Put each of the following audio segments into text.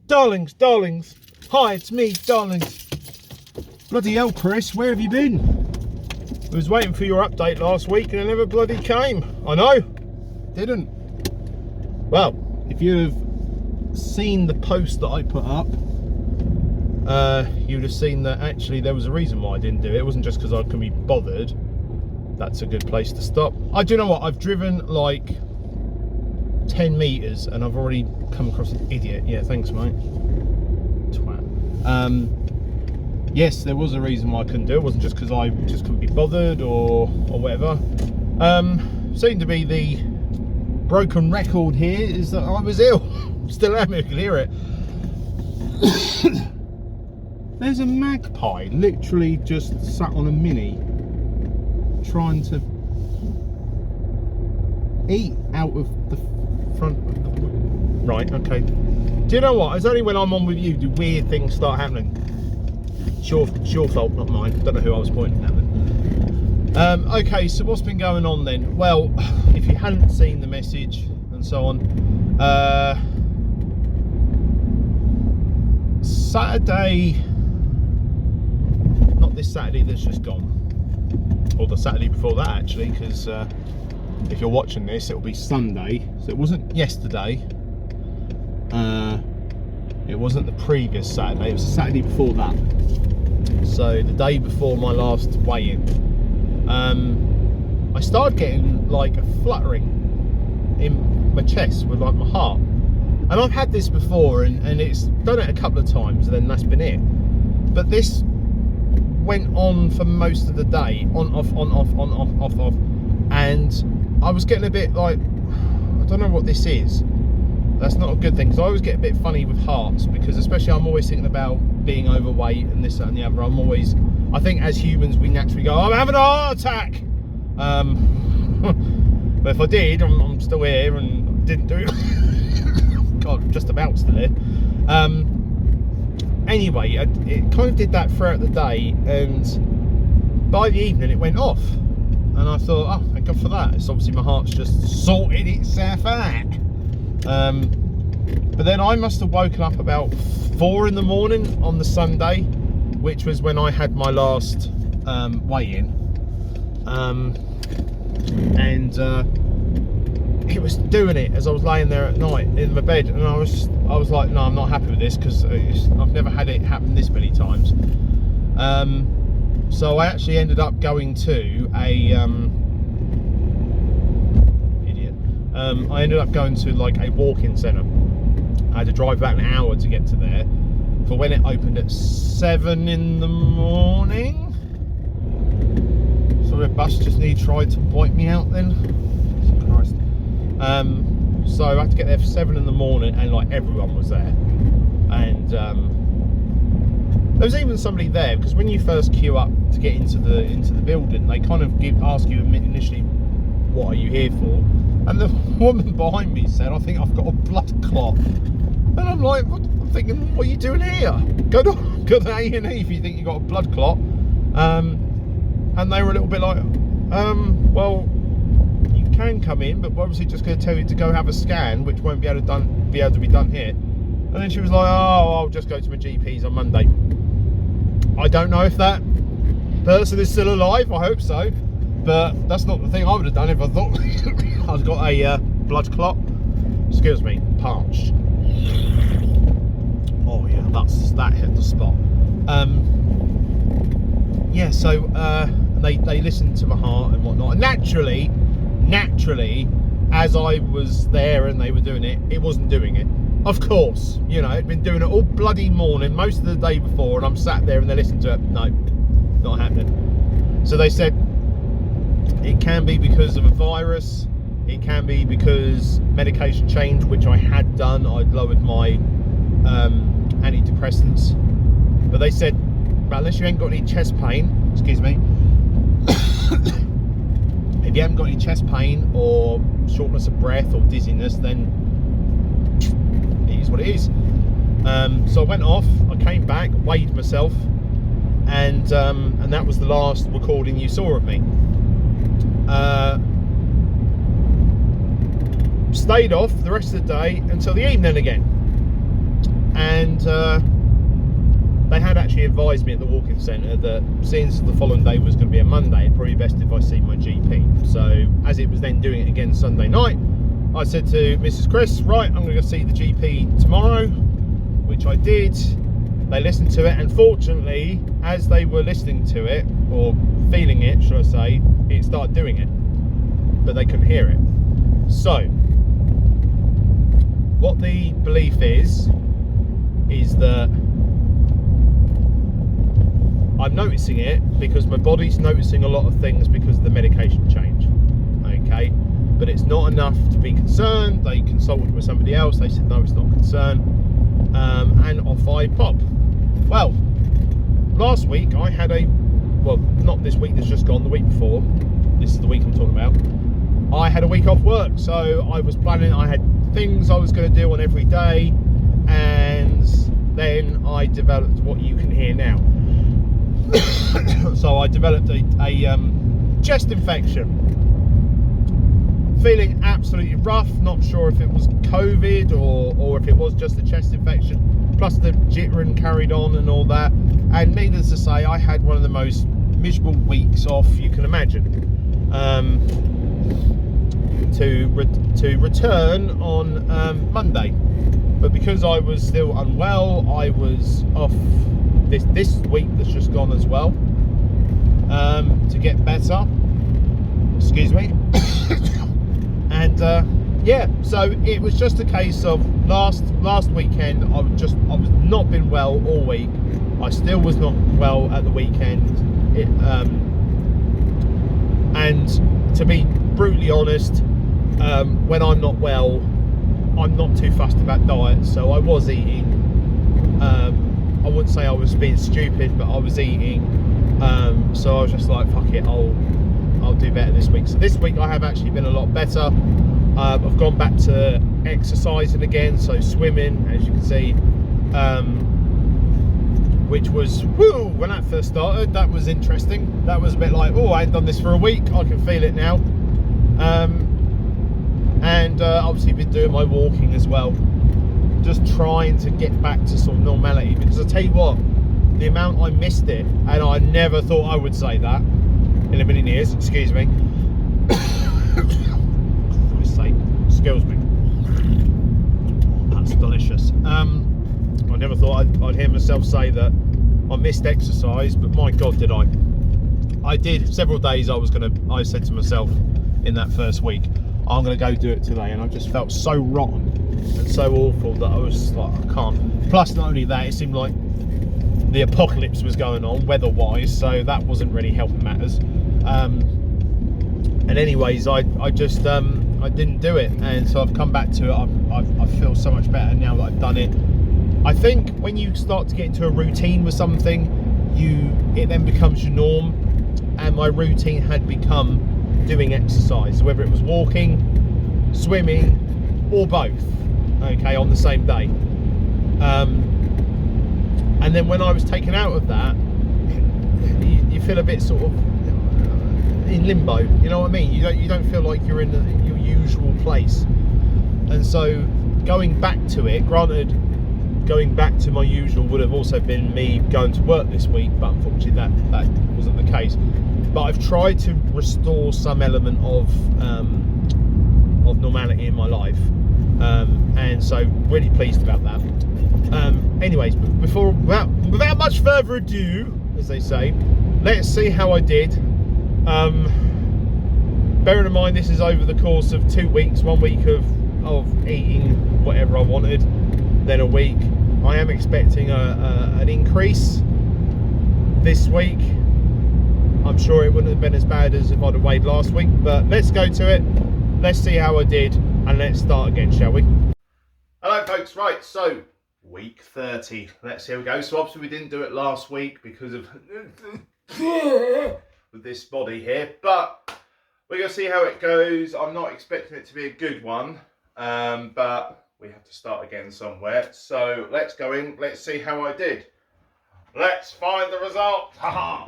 Darlings. Hi, it's me, darlings. Bloody hell, Chris, where have you been? I was waiting for your update last week and it never bloody came. I know. Didn't. Well, if you've seen the post that I put up, you'd have seen that actually there was a reason why I didn't do it. It wasn't just because I couldn't be bothered. That's a good place to stop. Do you know what? I've driven like 10 metres and I've already come across an idiot. Yeah, thanks, mate. Twat. Yes, there was a reason why I couldn't do it. It wasn't just because I just couldn't be bothered or whatever. Seemed to be the broken record here is that I was ill. Still am, you can hear it. There's a magpie literally just sat on a Mini trying to eat out of the front of the... Right, okay. Do you know what? It's only when I'm on with you do weird things start happening. It's your fault, not mine. Don't know who I was pointing at then. Okay, so what's been going on then? Well, if you hadn't seen the message and so on, Saturday, not this Saturday that's just gone, or the Saturday before that actually, because if you're watching this it'll be Sunday, so it wasn't yesterday, it wasn't the previous Saturday, it was the Saturday before that, so the day before my last weigh-in. I started getting like a fluttering in my chest with like my heart, and I've had this before and it's done it a couple of times and then that's been it, but this went on for most of the day, on off, and I was getting a bit like, I don't know what this is. That's not a good thing, because I always get a bit funny with hearts, because especially I'm always thinking about being overweight and this, that and the other. I think as humans we naturally go, I'm having a heart attack. But if I did, I'm still here and didn't do it. God, I'm just about still here. Anyway, it kind of did that throughout the day, and by the evening it went off, and I thought, oh, thank God for that. It's obviously my heart's just sorted itself out. But then I must have woken up about 4 in the morning on the Sunday, which was when I had my last weigh-in, and it was doing it as I was laying there at night in my bed, and I was like, no, I'm not happy with this, because I've never had it happen this many times. So I actually ended up going to a I ended up going to like a walk-in centre. I had to drive about an hour to get to there for when it opened at 7 in the morning. Sorry, a bus just nearly tried to wipe me out then. Jesus Christ. So I had to get there for 7 in the morning, and like everyone was there, and there was even somebody there, because when you first queue up to get into the building, they kind of ask you initially, what are you here for? And the woman behind me said, I think I've got a blood clot. And I'm like, I'm thinking, what are you doing here? Go to A&E if you think you've got a blood clot. And they were a little bit like, well, you can come in, but we're obviously just going to tell you to go have a scan, which won't be able to be done here. And then she was like, oh, I'll just go to my GP's on Monday. I don't know if that person is still alive, I hope so, but that's not the thing I would have done if I thought I'd got a blood clot. Excuse me, parched. Oh yeah, that hit the spot. Yeah, so they listened to my heart and whatnot, and naturally, as I was there and they were doing it, it wasn't doing it. Of course, you know, it'd been doing it all bloody morning, most of the day before, and I'm sat there and they listened to it. No, not happening. So they said it can be because of a virus, it can be because medication change, which I had done. I'd lowered my antidepressants, but they said, well, unless you ain't got any chest pain, excuse me, if you haven't got any chest pain or shortness of breath or dizziness, then it is what it is. So I went off, I came back, weighed myself, and that was the last recording you saw of me. Stayed off the rest of the day until the evening again, and and they had actually advised me at the walk-in centre that since the following day was going to be a Monday, it'd probably be best if I see my GP. So as it was then doing it again Sunday night, I said to Mrs. Chris, right, I'm going to go see the GP tomorrow, which I did. They listened to it, and fortunately, as they were listening to it, or feeling it, should I say, it started doing it, but they couldn't hear it. So what the belief is that I'm noticing it because my body's noticing a lot of things because of the medication change, okay? But it's not enough to be concerned. They consulted with somebody else, they said no, it's not a concern, and off I pop. Well, last week I had well, not this week that's just gone, the week before, this is the week I'm talking about, I had a week off work, so I was planning, I had things I was going to do on every day, and then I developed what you can hear now. So I developed a chest infection, feeling absolutely rough, not sure if it was COVID or if it was just a chest infection, plus the jittering carried on and all that, and needless to say I had one of the most miserable weeks off you can imagine. To return on Monday, but because I was still unwell, I was off this week that's just gone as well, to get better, excuse me. And yeah, so it was just a case of last weekend I was not been well all week. I still was not well at the weekend, and to be brutally honest, when I'm not well, I'm not too fussed about diet, so I was eating. I wouldn't say I was being stupid, but I was eating. So I was just like, fuck it, I'll do better this week. So this week I have actually been a lot better. I've gone back to exercising again, so swimming, as you can see, which was, woo, when that first started, that was interesting. That was a bit like, oh, I ain't done this for a week, I can feel it now. And obviously been doing my walking as well, just trying to get back to sort of normality, because I tell you what, the amount I missed it, and I never thought I would say that in a million years, excuse me. Christ's sake, excuse me. That's delicious. I never thought I'd hear myself say that I missed exercise, but my God, did I. I did. Several days I said to myself in that first week, I'm going to go do it today, and I just felt so rotten and so awful that I was like, I can't. Plus, not only that, it seemed like the apocalypse was going on weather-wise, so that wasn't really helping matters. And anyways, I just I didn't do it, and so I've come back to it. I feel so much better now that I've done it. I think when you start to get into a routine with something, it then becomes your norm, and my routine had become doing exercise, whether it was walking, swimming, or both, okay, on the same day. And then when I was taken out of that, you feel a bit sort of in limbo, you know what I mean? You don't feel like you're in your usual place. And so going back to it, granted, going back to my usual would have also been me going to work this week, but unfortunately that wasn't the case. But I've tried to restore some element of normality in my life, and so really pleased about that. Anyways, without much further ado, as they say, let's see how I did. Bearing in mind this is over the course of 2 weeks, 1 week of eating whatever I wanted, then a week. I am expecting an increase this week. I'm sure it wouldn't have been as bad as if I'd have weighed last week, but let's go to it. Let's see how I did, and let's start again, shall we? Hello folks, right, so week 30. Let's see how we go. So obviously we didn't do it last week because of with this body here, but we're going to see how it goes. I'm not expecting it to be a good one, but we have to start again somewhere. So let's go in, let's see how I did. Let's find the result. Haha.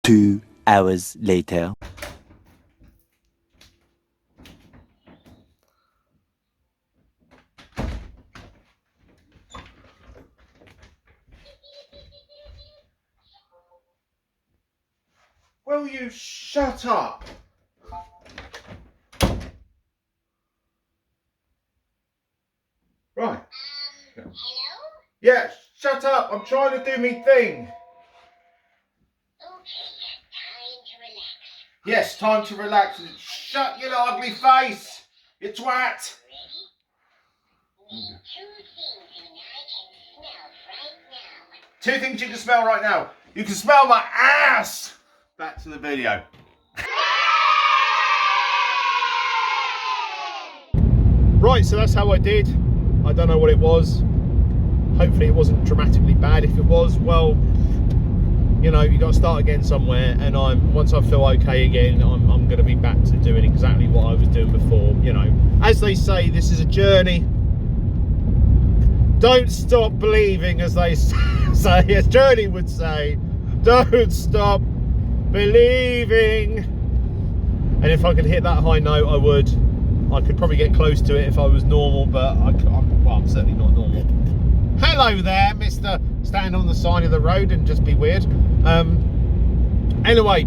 2 hours later. Will you shut up? Right. Hello? Yeah, shut up. I'm trying to do me thing. Okay, time to relax. Yes, time to relax. Shut your ugly face, you twat. Ready? Need two things and I can smell right now. Two things you can smell right now. You can smell my ass. Back to the video. Right, so that's how I did. I don't know what it was. Hopefully it wasn't dramatically bad. If it was, well, you know, you got to start again somewhere. And once I feel okay again, I'm going to be back to doing exactly what I was doing before. You know, as they say, this is a journey. Don't stop believing, as they say, as Journey would say. Don't stop believing. And if I could hit that high note, I would. I could probably get close to it if I was normal, but I'm certainly not normal. Hello there, Mr. Stand on the side of the road and just be weird. Anyway,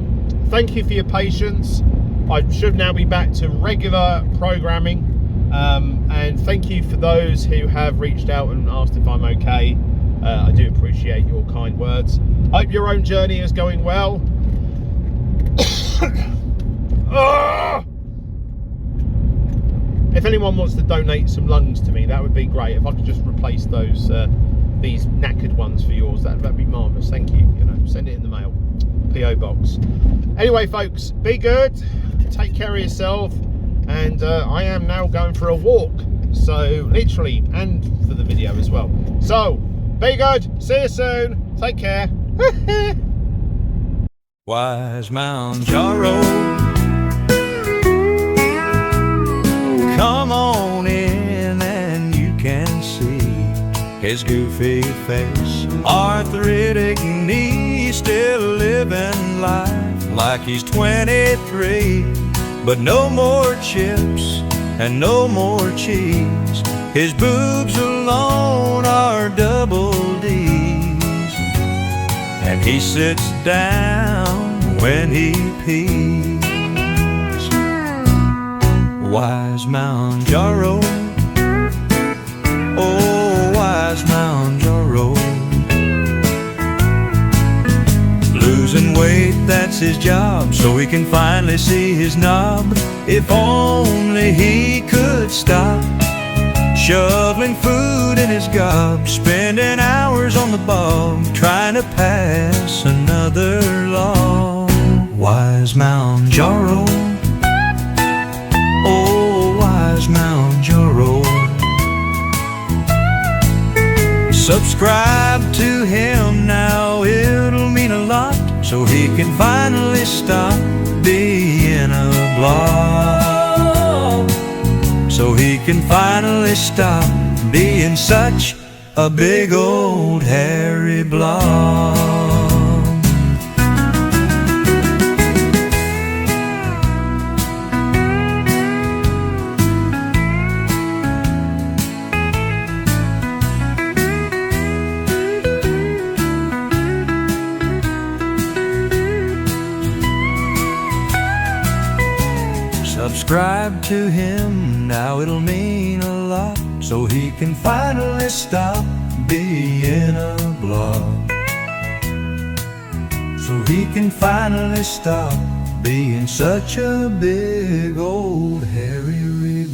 thank you for your patience. I should now be back to regular programming. And thank you for those who have reached out and asked if I'm okay. I do appreciate your kind words. Hope your own journey is going well. If anyone wants to donate some lungs to me, that would be great. If I could just replace those these knackered ones for yours, that'd be marvellous. Thank you. You know, send it in the mail, PO box. Anyway, folks, be good. Take care of yourself. And I am now going for a walk. So literally, and for the video as well. So be good. See you soon. Take care. Wise Mounjaro, come on in and you can see his goofy face, arthritic knee, still living life like he's 23. But no more chips and no more cheese. His boobs alone are double D's, and he sits down when he pees. Wise Mounjaro, oh wise Mounjaro. Losing weight, that's his job, so he can finally see his knob. If only he could stop shoveling food in his gob, spending hours on the bog trying to pass another law. Wise Mounjaro, oh wise Mounjaro. Subscribe to him now, it'll mean a lot, so he can finally stop being a blob. So he can finally stop being such a big old hairy blob. Subscribe to him now, it'll mean a lot, so he can finally stop being a blob. So he can finally stop being such a big old hairy blob.